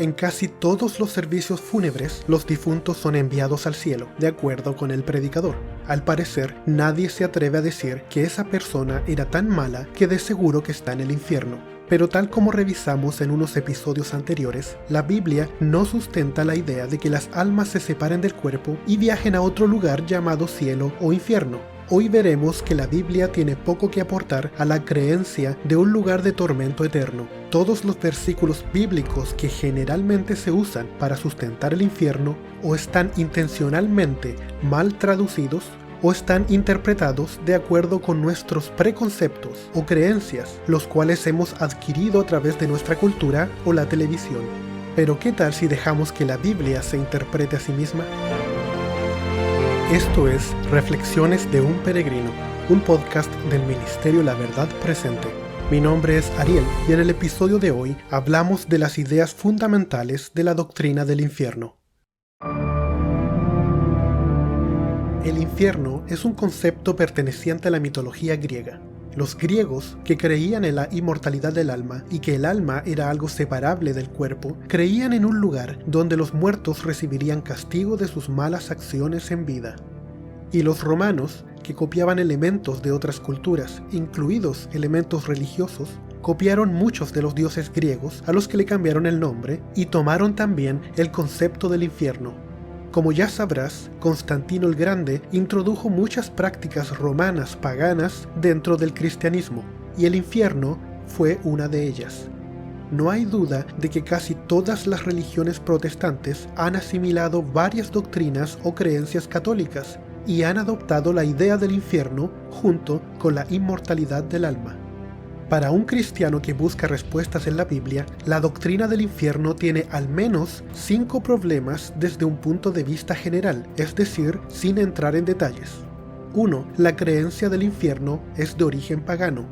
En casi todos los servicios fúnebres, los difuntos son enviados al cielo, de acuerdo con el predicador. Al parecer, nadie se atreve a decir que esa persona era tan mala que de seguro que está en el infierno. Pero tal como revisamos en unos episodios anteriores, la Biblia no sustenta la idea de que las almas se separen del cuerpo y viajen a otro lugar llamado cielo o infierno. Hoy veremos que la Biblia tiene poco que aportar a la creencia de un lugar de tormento eterno. Todos los versículos bíblicos que generalmente se usan para sustentar el infierno o están intencionalmente mal traducidos o están interpretados de acuerdo con nuestros preconceptos o creencias, los cuales hemos adquirido a través de nuestra cultura o la televisión. Pero ¿qué tal si dejamos que la Biblia se interprete a sí misma? Esto es Reflexiones de un Peregrino, un podcast del Ministerio La Verdad Presente. Mi nombre es Ariel y en el episodio de hoy hablamos de las ideas fundamentales de la doctrina del infierno. El infierno es un concepto perteneciente a la mitología griega. Los griegos, que creían en la inmortalidad del alma y que el alma era algo separable del cuerpo, creían en un lugar donde los muertos recibirían castigo de sus malas acciones en vida. Y los romanos, que copiaban elementos de otras culturas, incluidos elementos religiosos, copiaron muchos de los dioses griegos a los que le cambiaron el nombre y tomaron también el concepto del infierno. Como ya sabrás, Constantino el Grande introdujo muchas prácticas romanas paganas dentro del cristianismo, y el infierno fue una de ellas. No hay duda de que casi todas las religiones protestantes han asimilado varias doctrinas o creencias católicas y han adoptado la idea del infierno junto con la inmortalidad del alma. Para un cristiano que busca respuestas en la Biblia, la doctrina del infierno tiene al menos 5 problemas desde un punto de vista general, es decir, sin entrar en detalles. 1. La creencia del infierno es de origen pagano.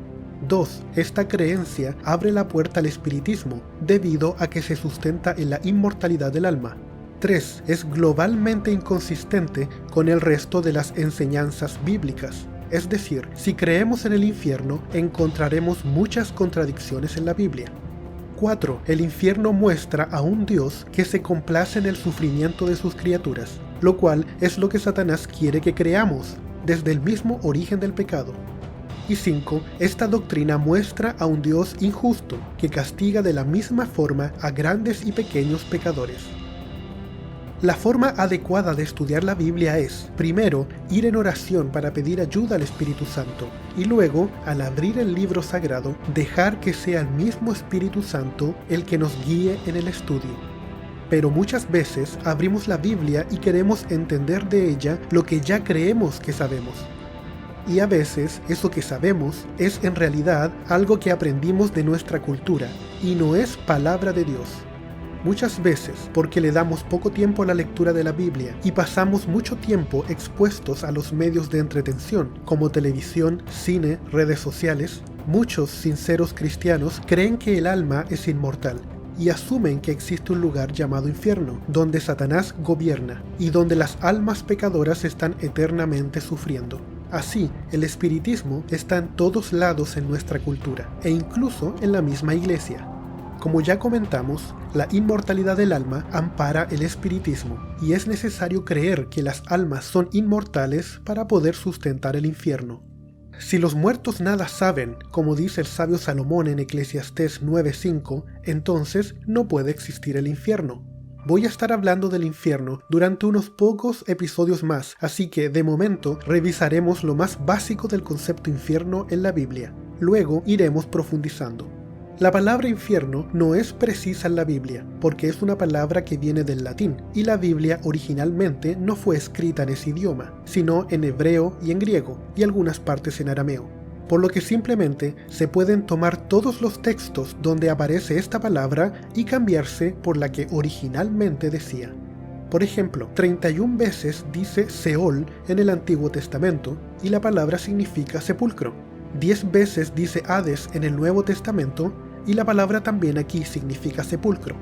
2. Esta creencia abre la puerta al espiritismo, debido a que se sustenta en la inmortalidad del alma. 3. Es globalmente inconsistente con el resto de las enseñanzas bíblicas. Es decir, si creemos en el infierno, encontraremos muchas contradicciones en la Biblia. 4. El infierno muestra a un Dios que se complace en el sufrimiento de sus criaturas, lo cual es lo que Satanás quiere que creamos, desde el mismo origen del pecado. Y 5. Esta doctrina muestra a un Dios injusto, que castiga de la misma forma a grandes y pequeños pecadores. La forma adecuada de estudiar la Biblia es, primero, ir en oración para pedir ayuda al Espíritu Santo, y luego, al abrir el libro sagrado, dejar que sea el mismo Espíritu Santo el que nos guíe en el estudio. Pero muchas veces abrimos la Biblia y queremos entender de ella lo que ya creemos que sabemos. Y a veces eso que sabemos es en realidad algo que aprendimos de nuestra cultura, y no es palabra de Dios. Muchas veces, porque le damos poco tiempo a la lectura de la Biblia y pasamos mucho tiempo expuestos a los medios de entretención, como televisión, cine, redes sociales, muchos sinceros cristianos creen que el alma es inmortal y asumen que existe un lugar llamado infierno, donde Satanás gobierna y donde las almas pecadoras están eternamente sufriendo. Así, el espiritismo está en todos lados en nuestra cultura, e incluso en la misma iglesia. Como ya comentamos, la inmortalidad del alma ampara el espiritismo, y es necesario creer que las almas son inmortales para poder sustentar el infierno. Si los muertos nada saben, como dice el sabio Salomón en Eclesiastés 9:5, entonces no puede existir el infierno. Voy a estar hablando del infierno durante unos pocos episodios más, así que de momento revisaremos lo más básico del concepto infierno en la Biblia. Luego iremos profundizando. La palabra infierno no es precisa en la Biblia, porque es una palabra que viene del latín, y la Biblia originalmente no fue escrita en ese idioma, sino en hebreo y en griego, y algunas partes en arameo. Por lo que simplemente se pueden tomar todos los textos donde aparece esta palabra y cambiarse por la que originalmente decía. Por ejemplo, 31 veces dice Seol en el Antiguo Testamento, y la palabra significa sepulcro. 10 veces dice Hades en el Nuevo Testamento, y la palabra también aquí significa sepulcro.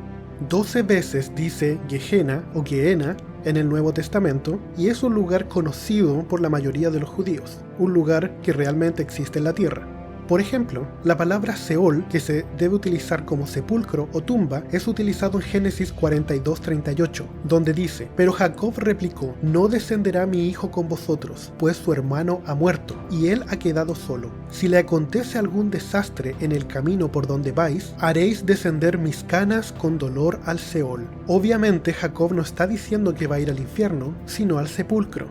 12 veces dice Gehenna o Gehenna en el Nuevo Testamento, y es un lugar conocido por la mayoría de los judíos, un lugar que realmente existe en la tierra. Por ejemplo, la palabra Seol, que se debe utilizar como sepulcro o tumba, es utilizado en Génesis 42:38, donde dice: Pero Jacob replicó: No descenderá mi hijo con vosotros, pues su hermano ha muerto, y él ha quedado solo. Si le acontece algún desastre en el camino por donde vais, haréis descender mis canas con dolor al Seol. Obviamente Jacob no está diciendo que va a ir al infierno, sino al sepulcro.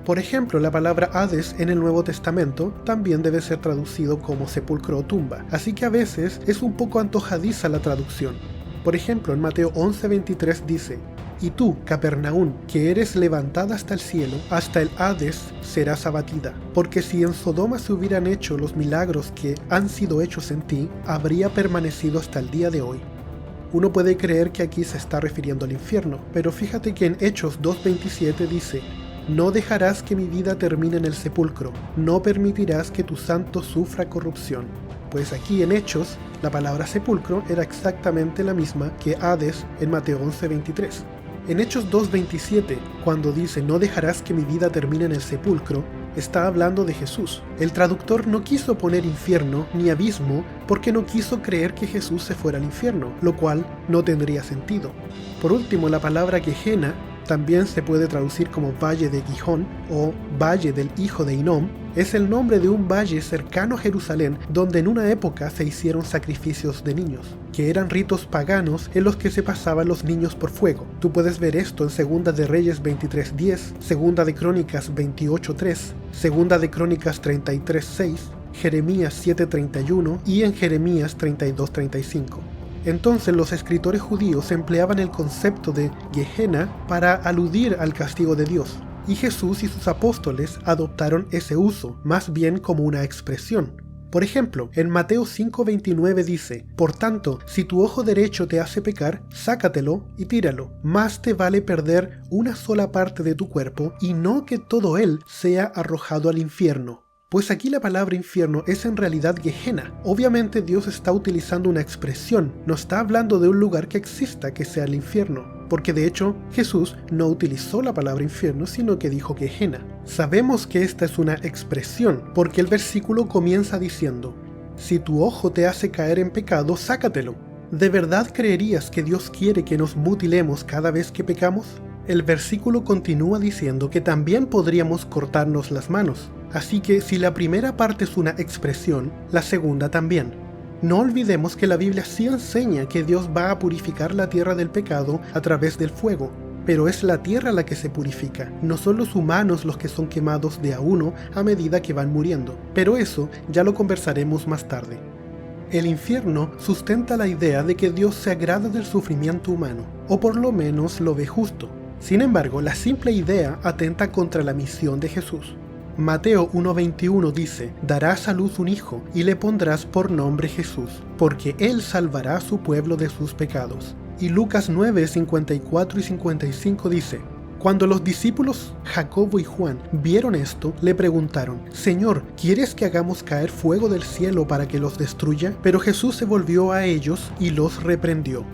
Por ejemplo, la palabra Hades en el Nuevo Testamento también debe ser traducido como sepulcro o tumba, así que a veces es un poco antojadiza la traducción. Por ejemplo, en Mateo 11:23 dice: Y tú, Capernaún, que eres levantada hasta el cielo, hasta el Hades serás abatida, porque si en Sodoma se hubieran hecho los milagros que han sido hechos en ti, habría permanecido hasta el día de hoy. Uno puede creer que aquí se está refiriendo al infierno, pero fíjate que en Hechos 2:27 dice: No dejarás que mi vida termine en el sepulcro, no permitirás que tu santo sufra corrupción. Pues aquí en Hechos, la palabra sepulcro era exactamente la misma que Hades en Mateo 11:23. En Hechos 2:27, cuando dice no dejarás que mi vida termine en el sepulcro, está hablando de Jesús. El traductor no quiso poner infierno ni abismo porque no quiso creer que Jesús se fuera al infierno, lo cual no tendría sentido. Por último, la palabra Gehenna también se puede traducir como Valle de Gijón o Valle del Hijo de Hinnom. Es el nombre de un valle cercano a Jerusalén donde en una época se hicieron sacrificios de niños, que eran ritos paganos en los que se pasaban los niños por fuego. Tú puedes ver esto en Segunda de Reyes 23:10, Segunda de Crónicas 28:3, Segunda de Crónicas 33:6, Jeremías 7:31 y en Jeremías 32:35. Entonces los escritores judíos empleaban el concepto de Gehenna para aludir al castigo de Dios, y Jesús y sus apóstoles adoptaron ese uso, más bien como una expresión. Por ejemplo, en Mateo 5:29 dice: Por tanto, si tu ojo derecho te hace pecar, sácatelo y tíralo. Más te vale perder una sola parte de tu cuerpo y no que todo él sea arrojado al infierno. Pues aquí la palabra infierno es en realidad Gehenna. Obviamente Dios está utilizando una expresión, no está hablando de un lugar que exista que sea el infierno, porque de hecho Jesús no utilizó la palabra infierno, sino que dijo Gehenna. Sabemos que esta es una expresión, porque el versículo comienza diciendo: Si tu ojo te hace caer en pecado, sácatelo. ¿De verdad creerías que Dios quiere que nos mutilemos cada vez que pecamos? El versículo continúa diciendo que también podríamos cortarnos las manos. Así que si la primera parte es una expresión, la segunda también. No olvidemos que la Biblia sí enseña que Dios va a purificar la tierra del pecado a través del fuego, pero es la tierra la que se purifica, no son los humanos los que son quemados de a uno a medida que van muriendo, pero eso ya lo conversaremos más tarde. El infierno sustenta la idea de que Dios se agrada del sufrimiento humano, o por lo menos lo ve justo. Sin embargo, la simple idea atenta contra la misión de Jesús. Mateo 1:21 dice: Darás a luz un hijo y le pondrás por nombre Jesús, porque él salvará a su pueblo de sus pecados. Y Lucas 9:54 y 55 dice: Cuando los discípulos Jacobo y Juan vieron esto, le preguntaron: Señor, ¿quieres que hagamos caer fuego del cielo para que los destruya? Pero Jesús se volvió a ellos y los reprendió.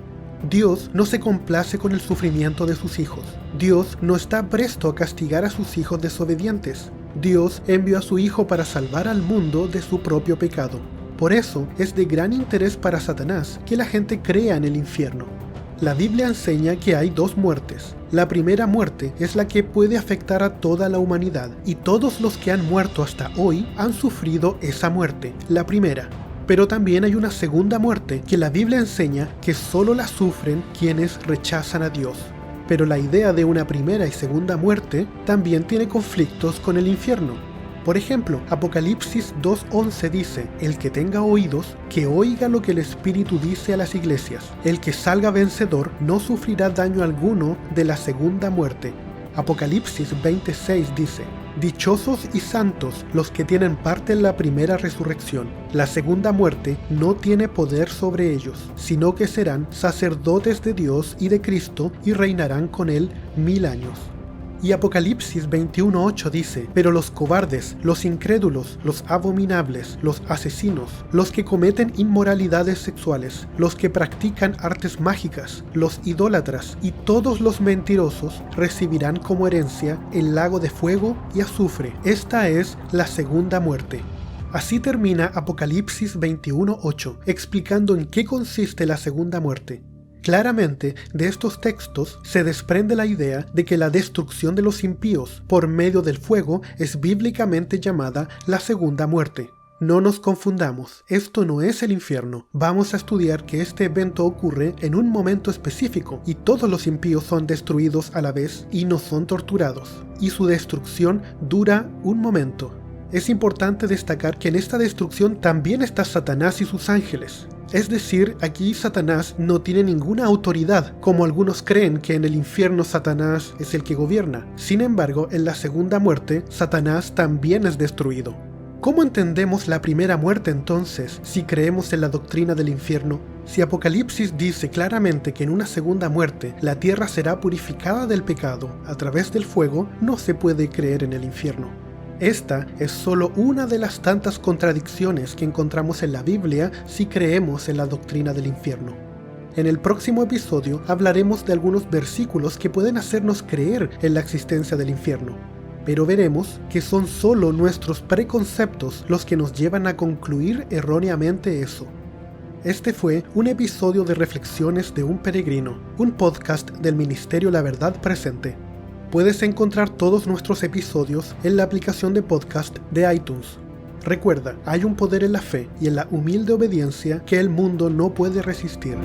Dios no se complace con el sufrimiento de sus hijos. Dios no está presto a castigar a sus hijos desobedientes. Dios envió a su Hijo para salvar al mundo de su propio pecado. Por eso es de gran interés para Satanás que la gente crea en el infierno. La Biblia enseña que hay dos muertes. La primera muerte es la que puede afectar a toda la humanidad, y todos los que han muerto hasta hoy han sufrido esa muerte, la primera. Pero también hay una segunda muerte que la Biblia enseña que solo la sufren quienes rechazan a Dios. Pero la idea de una primera y segunda muerte también tiene conflictos con el infierno. Por ejemplo, Apocalipsis 2:11 dice: El que tenga oídos, que oiga lo que el Espíritu dice a las iglesias. El que salga vencedor no sufrirá daño alguno de la segunda muerte. Apocalipsis 20:6 dice: Dichosos y santos los que tienen parte en la primera resurrección. La segunda muerte no tiene poder sobre ellos, sino que serán sacerdotes de Dios y de Cristo y reinarán con él 1000 años. Y Apocalipsis 21:8 dice: Pero los cobardes, los incrédulos, los abominables, los asesinos, los que cometen inmoralidades sexuales, los que practican artes mágicas, los idólatras y todos los mentirosos recibirán como herencia el lago de fuego y azufre. Esta es la segunda muerte. Así termina Apocalipsis 21:8, explicando en qué consiste la segunda muerte. Claramente, de estos textos se desprende la idea de que la destrucción de los impíos por medio del fuego es bíblicamente llamada la segunda muerte. No nos confundamos, esto no es el infierno. Vamos a estudiar que este evento ocurre en un momento específico y todos los impíos son destruidos a la vez y no son torturados. Y su destrucción dura un momento. Es importante destacar que en esta destrucción también está Satanás y sus ángeles. Es decir, aquí Satanás no tiene ninguna autoridad, como algunos creen que en el infierno Satanás es el que gobierna. Sin embargo, en la segunda muerte, Satanás también es destruido. ¿Cómo entendemos la primera muerte entonces, si creemos en la doctrina del infierno? Si Apocalipsis dice claramente que en una segunda muerte la tierra será purificada del pecado a través del fuego, no se puede creer en el infierno. Esta es solo una de las tantas contradicciones que encontramos en la Biblia si creemos en la doctrina del infierno. En el próximo episodio hablaremos de algunos versículos que pueden hacernos creer en la existencia del infierno, pero veremos que son solo nuestros preconceptos los que nos llevan a concluir erróneamente eso. Este fue un episodio de Reflexiones de un Peregrino, un podcast del Ministerio La Verdad Presente. Puedes encontrar todos nuestros episodios en la aplicación de podcast de iTunes. Recuerda, hay un poder en la fe y en la humilde obediencia que el mundo no puede resistir.